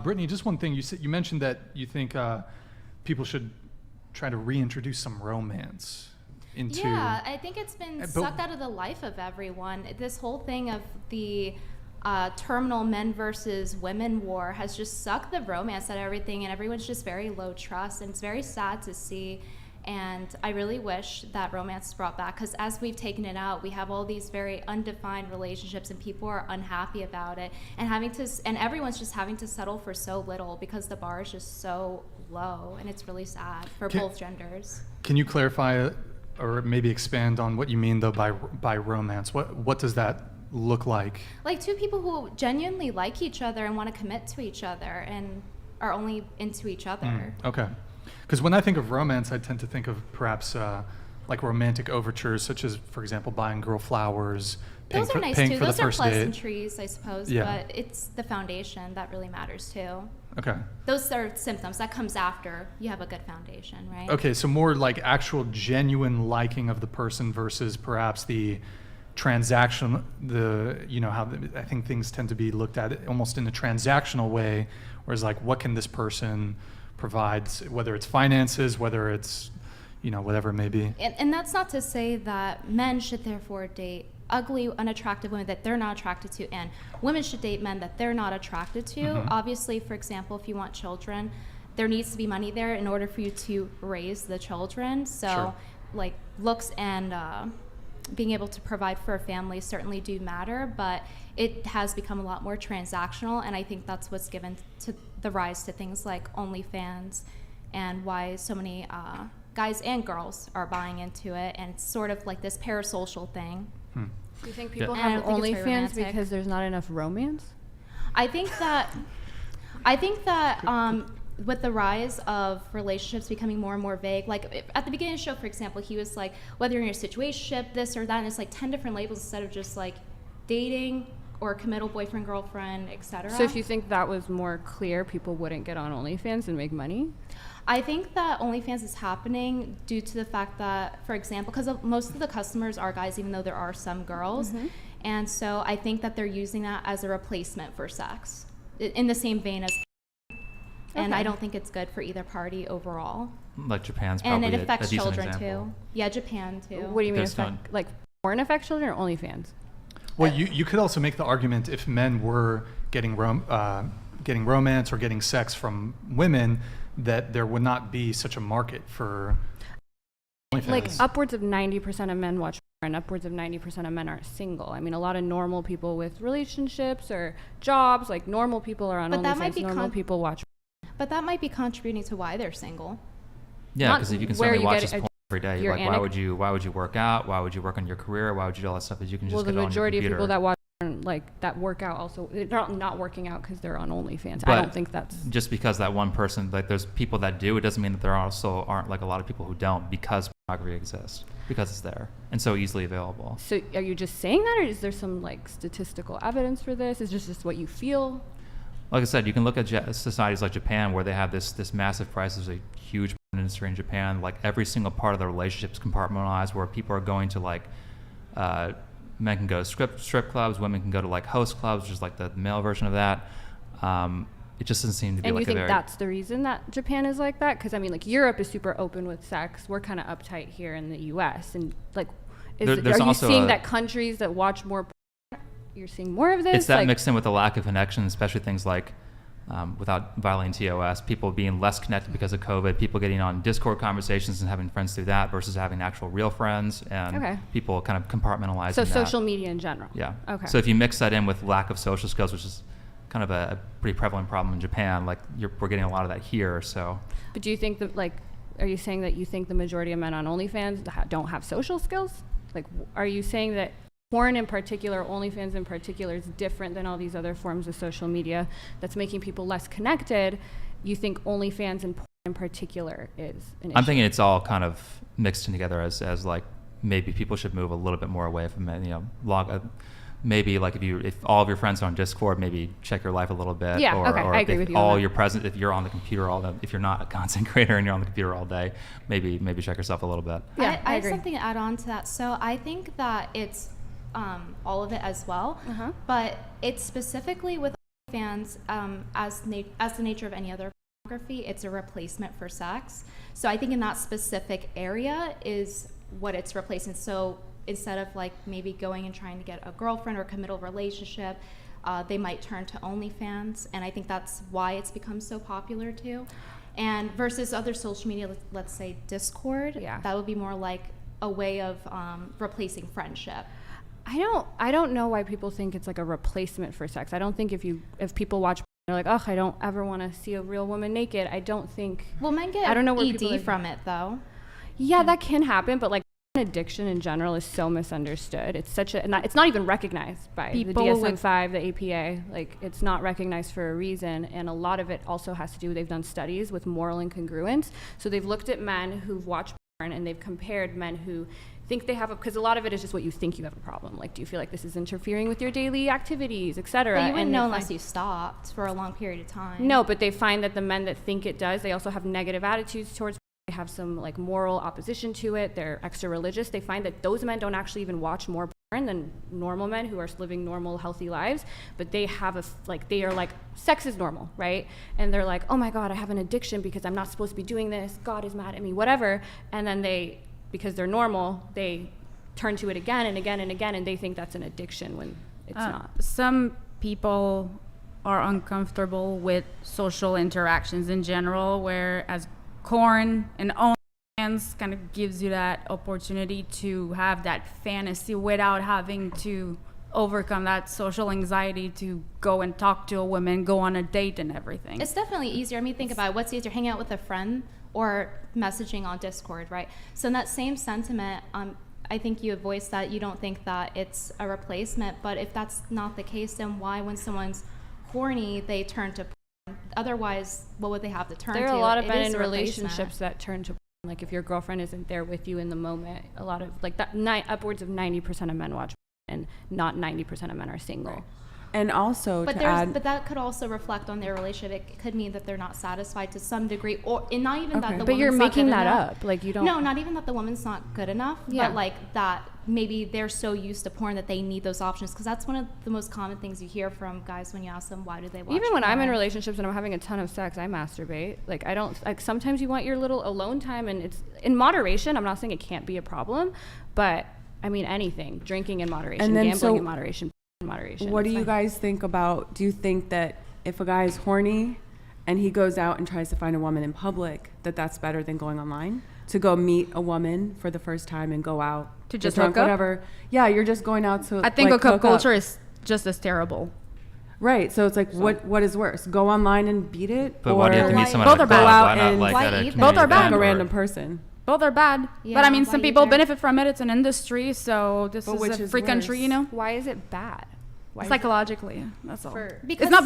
Brittany, just one thing. You mentioned that you think people should try to reintroduce some romance into... Yeah, I think it's been sucked out of the life of everyone. This whole thing of the terminal men versus women war has just sucked the romance out of everything, and everyone's just very low trust, and it's very sad to see. And I really wish that romance is brought back, because as we've taken it out, we have all these very undefined relationships, and people are unhappy about it, and everyone's just having to settle for so little because the bar is just so low, and it's really sad for both genders. Can you clarify or maybe expand on what you mean though by romance? What does that look like? Like two people who genuinely like each other and want to commit to each other and are only into each other. Okay. Because when I think of romance, I tend to think of perhaps like romantic overtures, such as, for example, buying girl flowers, Those are nice too. Those are pleasantries, I suppose, Yeah. but it's the foundation that really matters too. Okay. Those are symptoms. That comes after you have a good foundation, right? Okay, so more like actual genuine liking of the person versus perhaps the transaction, I think things tend to be looked at almost in a transactional way, whereas like what can this person provide, whether it's finances, whether it's, whatever it may be. And that's not to say that men should therefore date ugly, unattractive women that they're not attracted to, and women should date men that they're not attracted to. Mm-hmm. Obviously, for example, if you want children, there needs to be money there in order for you to raise the children. So, Sure. like, looks and being able to provide for a family certainly do matter, but it has become a lot more transactional, and I think that's what's given to the rise to things like OnlyFans, and why so many guys and girls are buying into it, and it's sort of like this parasocial thing. Do you think people Yeah. have And I think it's very OnlyFans romantic. because there's not enough romance? I think that with the rise of relationships becoming more and more vague, like at the beginning of the show, for example, he was like, whether you're in a situationship, this or that, and it's like 10 different labels instead of just like dating or committal boyfriend, girlfriend, etc. So if you think that was more clear, people wouldn't get on OnlyFans and make money? I think that OnlyFans is happening due to the fact that, for example, because most of the customers are guys, even though there are some girls. Mm-hmm. And so I think that they're using that as a replacement for sex, in the same vein as. And Okay. I don't think it's good for either party overall. Like Japan's And probably it affects a decent children example. too. Yeah, Japan too. What do you mean Because affect, like porn affect children or OnlyFans? Well, you could also make the argument if men were getting romance or getting sex from women, that there would not be such a market for OnlyFans. Like upwards of 90% of men watch porn, upwards of 90% of men are single. I mean, a lot of normal people with relationships or jobs, like normal people are on But that might OnlyFans, be normal people watch. But that might be contributing to why they're single. Yeah, Not because if you can where suddenly you watch get this porn every day, your like why would you work out? Why would you work on your career? Why would you do all that stuff that you can just Well, the get it on your majority of computer? people that watch porn, like that work out also, they're not working out because they're on OnlyFans. I But don't think that's. just because that one person, like there's people that do, it doesn't mean that there also aren't like a lot of people who don't, because pornography exists, because it's there and so easily available. So are you just saying that, or is there some like statistical evidence for this? Is this just what you feel? Like I said, you can look at societies like Japan, where they have this massive price. There's a huge porn industry in Japan. Like every single part of the relationship is compartmentalized, where people are going to like men can go to strip clubs, women can go to like host clubs, which is like the male version of that. It just doesn't seem to be And like you think a very. that's the reason that Japan is like that? Because I mean, like Europe is super open with sex. We're kind of uptight here in the U.S. And like, are you also seeing that countries that watch more porn, you're seeing more of this? It's that like, mixed in with the lack of connection, especially things like without violating TOS, people being less connected because of COVID, people getting on Discord conversations and having friends through that versus having actual real friends, and Okay. people kind of compartmentalizing So that. social media in general. Yeah. Okay. So if you mix that in with lack of social skills, which is kind of a pretty prevalent problem in Japan, like we're getting a lot of that here. So. But do you think that, like, are you saying that you think the majority of men on OnlyFans don't have social skills? Like, are you saying that porn in particular, OnlyFans in particular, is different than all these other forms of social media that's making people less connected? You think OnlyFans and porn in particular is an issue? I'm thinking it's all kind of mixed in together as like maybe people should move a little bit more away from it. Maybe like if all of your friends are on Discord, maybe check your life a little bit. Yeah, or, okay, or I agree if with you all on that. your present, if you're on the computer if you're not a content creator and you're on the computer all day, maybe check yourself a little bit. Yeah, I I have agree. something to add on to that. So I think that it's all of it as well, but it's specifically with OnlyFans, as the nature of any other pornography, it's a replacement for sex. So I think in that specific area is what it's replacing. So instead of like maybe going and trying to get a girlfriend or a committal relationship, they might turn to OnlyFans, and I think that's why it's become so popular too. And versus other social media, let's say Discord, that would be more like a way of replacing friendship. I don't know why people think it's like a replacement for sex. I don't think if people watch, they're like, oh, I don't ever want to see a real woman naked. I don't think. Well, men get I don't know where ED from it though. Yeah, that can happen, but like addiction in general is so misunderstood. It's such a it's not even recognized by the DSM-5, the APA. Like, it's not recognized for a reason, and a lot of it also has to do. They've done studies with moral incongruence. So they've looked at men who've watched porn and they've compared men who think they have because a lot of it is just what you think you have a problem. Like, do you feel like this is interfering with your daily activities, etc.? But you wouldn't know unless you stopped for a long period of time. No, but they find that the men that think it does, they also have negative attitudes towards. They have some like moral opposition to it. They're extra religious. They find that those men don't actually even watch more porn than normal men who are living normal, healthy lives. But they have they are like, sex is normal, right? And they're like, oh my God, I have an addiction because I'm not supposed to be doing this. God is mad at me, whatever. And then because they're normal, they turn to it again and again and again, and they think that's an addiction when it's not. Some people are uncomfortable with social interactions in general, whereas porn and OnlyFans kind of gives you that opportunity to have that fantasy without having to overcome that social anxiety to go and talk to a woman, go on a date and everything. It's definitely easier. I mean, think about it. What's easier, hanging out with a friend or messaging on Discord, right? So in that same sentiment, I think you have voiced that you don't think that it's a replacement, but if that's not the case, then why, when someone's horny, they turn to porn? Otherwise, what would they have to turn to? There are a lot of men in relationships that turn to, like, if your girlfriend isn't there with you in the moment, a lot of like that, upwards of 90% of men watch, and not 90% of men are single. Right. And also, but that could also reflect on their relationship. It could mean that they're not satisfied to some degree, and not even that the woman's not good enough. But you're making that up. Like, you don't. No, not even that the woman's not good enough, but like that maybe they're so used to porn that they need those options, because that's one of the most common things you hear from guys when you ask them why do they watch even when porn. I'm in relationships and I'm having a ton of sex, I masturbate. Like, I don't, like, sometimes you want your little alone time, and it's in moderation. I'm not saying it can't be a problem, but I mean, anything, drinking in moderation, gambling in moderation, moderation. What do you guys think about, do you think that if a guy is horny and he goes out and tries to find a woman in public, that's better than going online? To go meet a woman for the first time and go out to just hook up? Whatever. Yeah, you're just going out to, I think like, hookup culture is just as terrible. Right, so it's like, what is worse? Go online and beat it? But or why do you have to meet someone both at a are club? bad. Why not, like, Why at a either? community Both are bad. event like a or- random person? Both are bad. Yeah, but I mean, why some people either? benefit from it. It's an industry, so this But is which a is free worse? country, you know? Why is it bad? Why is Psychologically, that's all. Because It's not